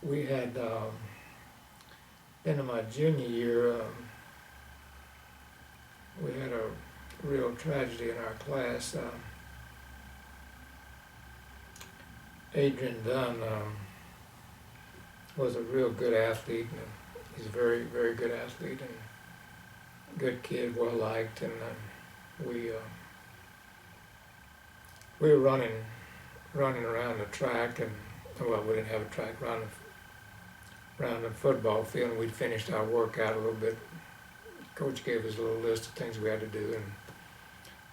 we had into my junior year, we had a real tragedy in our class. Adrian Dunn was a real good athlete, and he's a very, very good athlete and good kid, well liked, and we were running around the track, and well, we didn't have a track, around the football field, and we'd finished our workout a little bit. Coach gave us a little list of things we had to do, and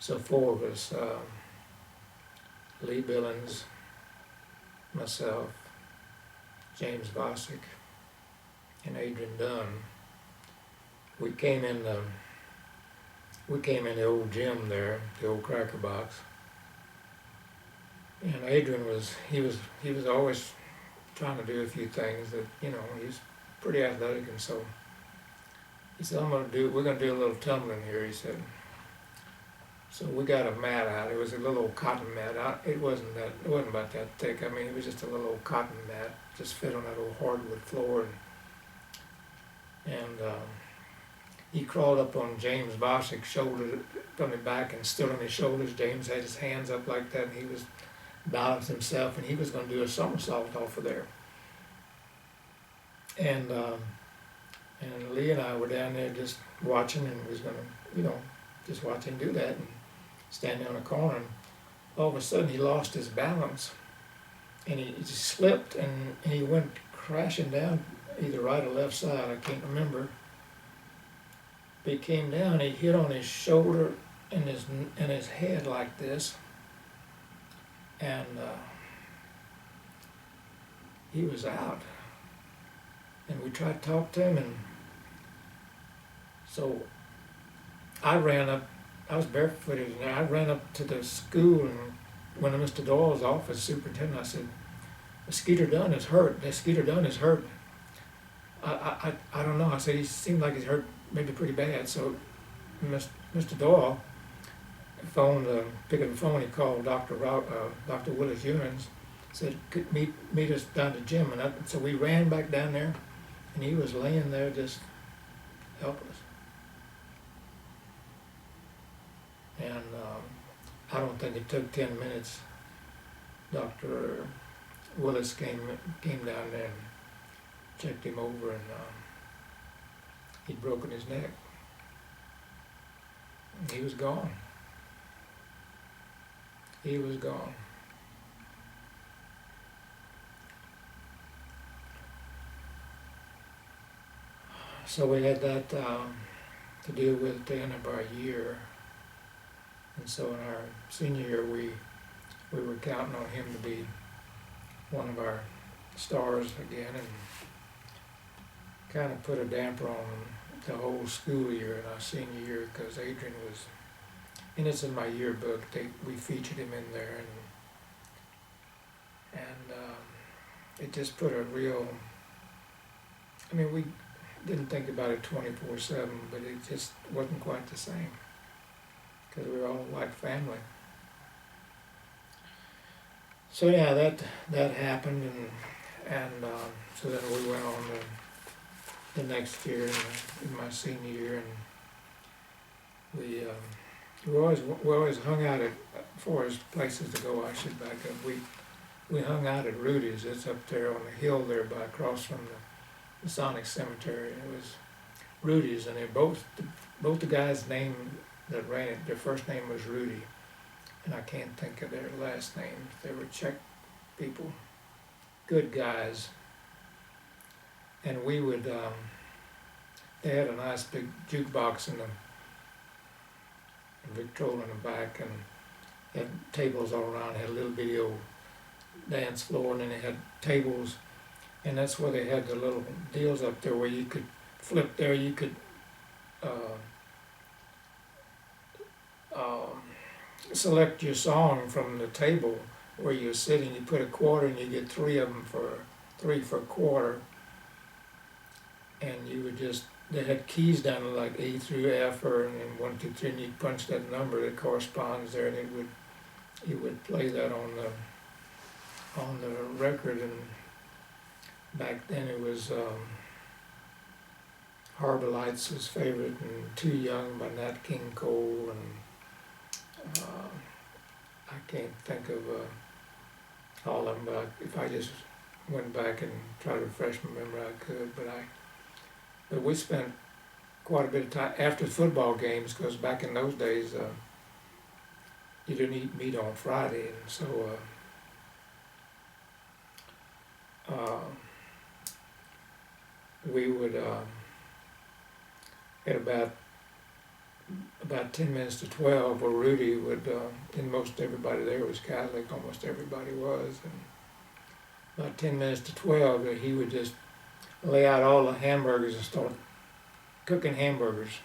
so four of us, Lee Billings, myself, James Vosick, and Adrian Dunn, we came in the old gym there, the old Cracker Box, and Adrian he was always trying to do a few things that, he's pretty athletic, and so he said, we're gonna do a little tumbling here, he said. So we got a mat out. It was a little old cotton mat. It wasn't about that thick. I mean, it was just a little old cotton mat, just fit on that old hardwood floor, and he crawled up on James Vosick's shoulder from the back and stood on his shoulders. James had his hands up like that, and he was balanced himself, and he was going to do a somersault off of there. And Lee and I were down there just watching, and was going to, just watch him do that, and standing on a corner. And all of a sudden, he lost his balance, and he just slipped, and he went crashing down either right or left side. I can't remember. But he came down. He hit on his shoulder and his head like this, and he was out. And we tried to talk to him, and so I ran up. I was barefooted, and I ran up to the school and went to Mr. Doyle's office, superintendent. I said, Skeeter Dunn is hurt. Skeeter Dunn is hurt. I don't know. I said, he seemed like he's hurt, maybe pretty bad. So Mr. Doyle picked up the phone. He called Dr. Willis Juergens, said, could meet us down to the gym. And so we ran back down there, and he was laying there just helpless. And I don't think it took 10 minutes. Dr. Willis came down there and checked him over, and he'd broken his neck. And he was gone. He was gone. So we had that to deal with at the end of our year. And so in our senior year, we were counting on him to be one of our stars again, and kind of put a damper on the whole school year in our senior year, because Adrian was, and it's in my yearbook, we featured him in there, and it just put a real, I mean, we didn't think about it 24/7, but it just wasn't quite the same, because we were all like family. So yeah, that happened, and so then we went on the next year in my senior year, and we always hung out at, for as places to go, I should back up. We hung out at Rudy's. It's up there on the hill there by across from the Masonic Cemetery. It was Rudy's, and they both the guys' name that ran it, their first name was Rudy, and I can't think of their last names. They were Czech people, good guys, and we would. They had a nice big jukebox in the Victrola in the back, and had tables all around. Had a little video dance floor, and then they had tables, and that's where they had the little deals up there where you could flip there. You could select your song from the table where you're sitting. You put a quarter, and you get three of them for a quarter, and you would just. They had keys down to like A through F, and then 1, 2, 3, and you punch that number that corresponds there, and you would play that on the record. And back then it was Harbor Lights was favorite, and Too Young by Nat King Cole, and I can't think of all of them, but if I just went back and tried to refresh my memory, I could. But we spent quite a bit of time after football games, because back in those days you didn't eat meat on Friday, and so we would at about 10 minutes to 12, where Rudy would, and most everybody there was Catholic, almost everybody was, and about 10 minutes to 12, that he would just lay out all the hamburgers and start cooking hamburgers.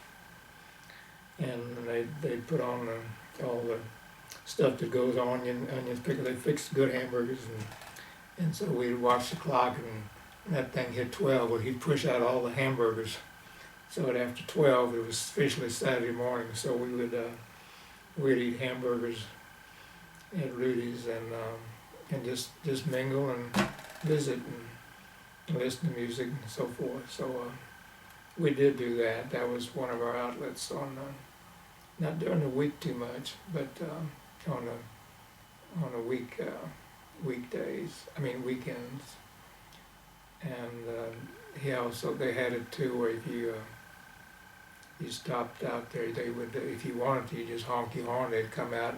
And they'd put on all the stuff that goes on, onions, pickles. They fixed good hamburgers, and so we'd watch the clock, and that thing hit 12, well, he'd push out all the hamburgers. So that after 12, it was officially Saturday morning, so we'd eat hamburgers at Rudy's, and just mingle and visit and listen to music and so forth. So we did do that. That was one of our outlets on, not during the week too much, but on the weekdays. I mean weekends. And they had it too, where if you stopped out there, they would, if you wanted to, you just honk your horn. They'd come out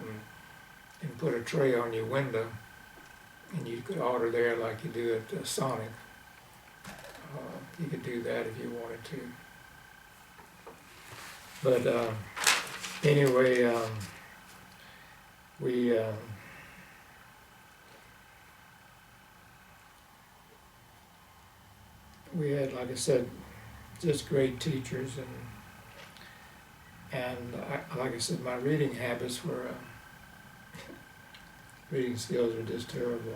and put a tray on your window, and you could order there like you do at Sonic. You could do that if you wanted to. But anyway, we had, like I said, just great teachers, and like I said, my reading habits were, reading skills were just terrible,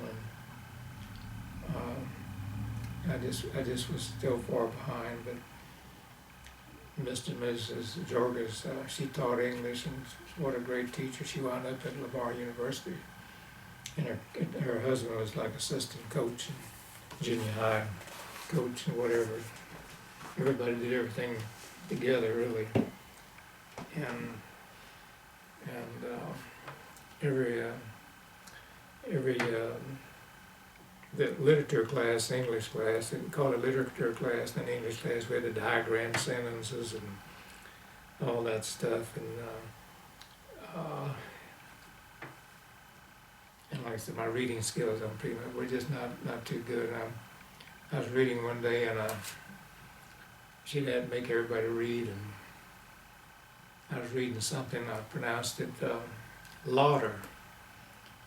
and I just was still far behind. But Mr. and Mrs. Juergens, she taught English, and what a great teacher. She wound up at Lamar University, and her husband was like assistant coach in junior high, coach and whatever. Everybody did everything together, really, and every the literature class, English class, they called it literature class, and English class, we had to diagram sentences and all that stuff, and like I said, my reading skills, were just not too good. And I was reading one day, and she'd had to make everybody read, and I was reading something, I pronounced it lauder,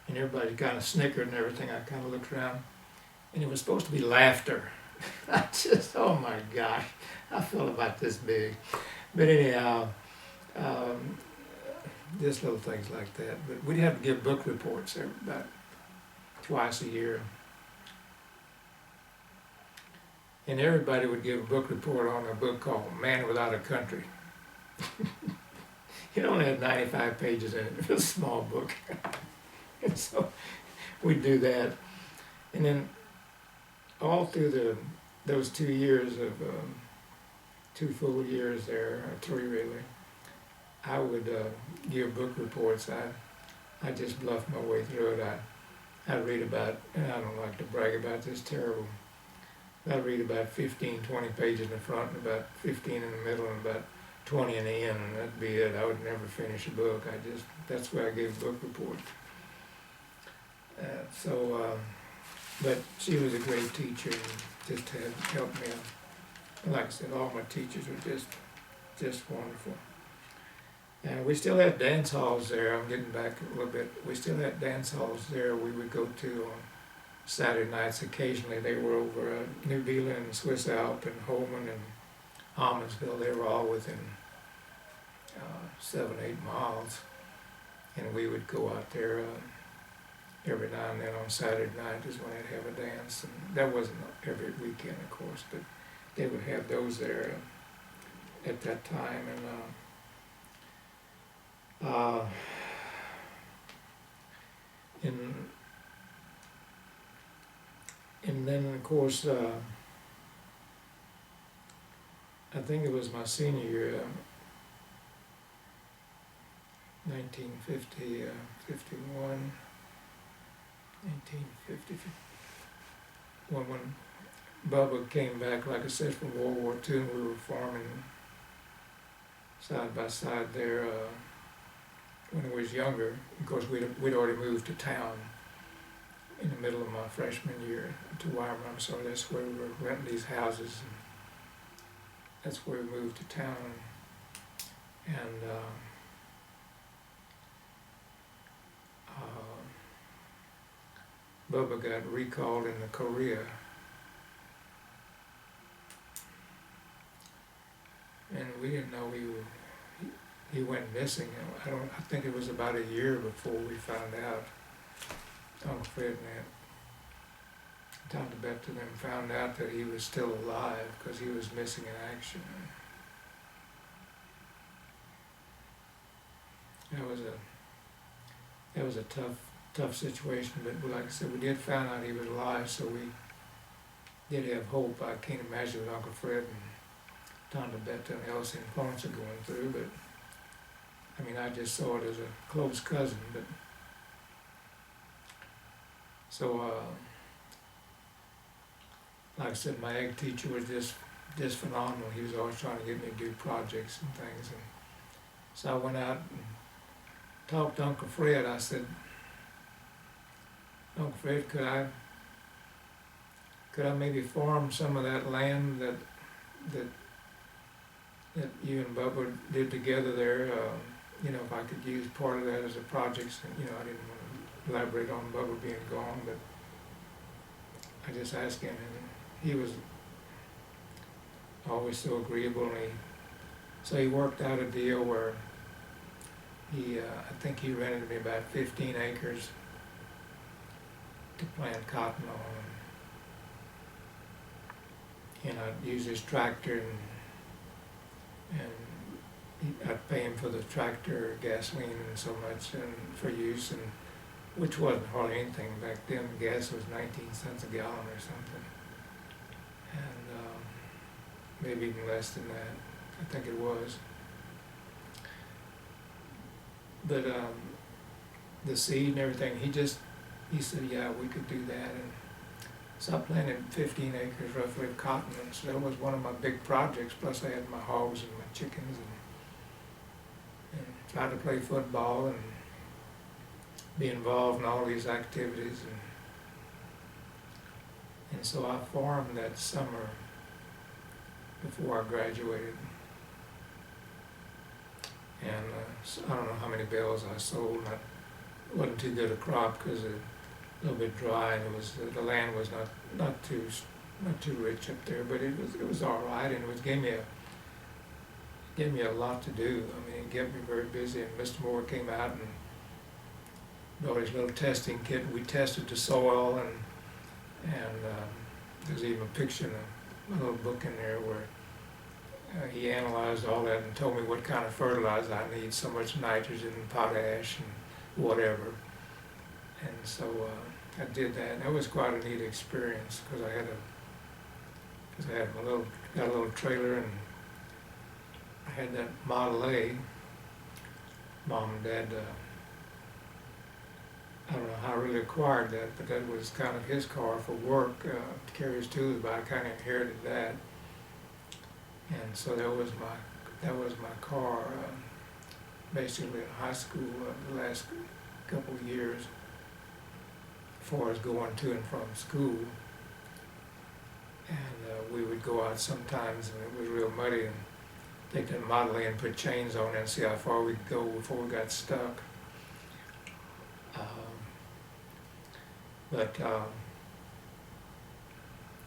and everybody kind of snickered and everything. I kind of looked around, and it was supposed to be laughter. I just, oh my gosh, I felt about this big. But anyhow, just little things like that. But we'd have to give book reports about twice a year. And everybody would give a book report on a book called Man Without a Country. It only had 95 pages in it. It was a small book. And so we'd do that. And then all through those 2 years of, 2 full years there, or 3 really, I would give book reports. I just bluffed my way through it. I'd read about, and I don't like to brag about this, terrible. I'd read about 15, 20 pages in the front, and about 15 in the middle, and about 20 in the end, and that'd be it. I would never finish a book. That's why I gave book reports. But she was a great teacher, and just had helped me out. And like I said, all my teachers were just wonderful. And we still had dance halls there. I'm getting back a little bit. We still had dance halls there we would go to on Saturday nights occasionally. They were over New Beeland and Swiss Alp and Holman and Almondsville. They were all within 7, 8 miles. And we would go out there every now and then on Saturday night is when they'd have a dance. And that wasn't every weekend, of course, but they would have those there at that time. And And then, of course, I think it was my senior year, 1950, 51, 1950, when Bubba came back, like I said, from World War II, and we were farming side by side there when I was younger. Of course, we'd already moved to town in the middle of my freshman year to Wyoming, so that's where we were renting these houses, and that's where we moved to town. And Bubba got recalled into Korea, and we didn't know he went missing. I think it was about a year before we found out. Uncle Fred and Tom DeBette and them found out that he was still alive because he was missing in action. That was a tough situation, but like I said, we did find out he was alive, so we did have hope. I can't imagine what Uncle Fred and Tom DeBette and Elsie and Florence are going through, but I mean, I just saw it as a close cousin. But so, like I said, my ag teacher was just phenomenal. He was always trying to get me to do projects and things, and so I went out and talked to Uncle Fred. I said, Uncle Fred, could I maybe farm some of that land that you and Bubba did together there? If I could use part of that as a project. I didn't want to elaborate on Bubba being gone, but I just asked him, and he was always so agreeable. And so he worked out a deal where I think he rented me about 15 acres to plant cotton on. And I'd use his tractor, and I'd pay him for the tractor, gasoline, and so much, and for use, and which wasn't hardly anything back then. Gas was 19 cents a gallon or something, and maybe even less than that. I think it was. But the seed and everything, he said, yeah, we could do that. And so I planted 15 acres roughly of cotton, and so that was one of my big projects. Plus I had my hogs and my chickens, and tried to play football and be involved in all these activities. And so I farmed that summer before I graduated. And so I don't know how many bales I sold. It wasn't too good a crop because it was a little bit dry, and the land was not too rich up there, but it was all right, and it gave me a lot to do. I mean, it kept me very busy. And Mr. Moore came out and brought his little testing kit. We tested the soil, and there's even a picture in a little book in there where he analyzed all that and told me what kind of fertilizer I need, so much nitrogen and potash and whatever. And so I did that. And that was quite a neat experience because I got a little trailer, and I had that Model A. Mom and Dad, I don't know how I really acquired that, but that was kind of his car for work to carry his tools, but I kind of inherited that. And so that was my car basically in high school the last couple of years before I was going to and from school. And we would go out sometimes, and it was real muddy, and take that Model A and put chains on it and see how far we could go before we got stuck.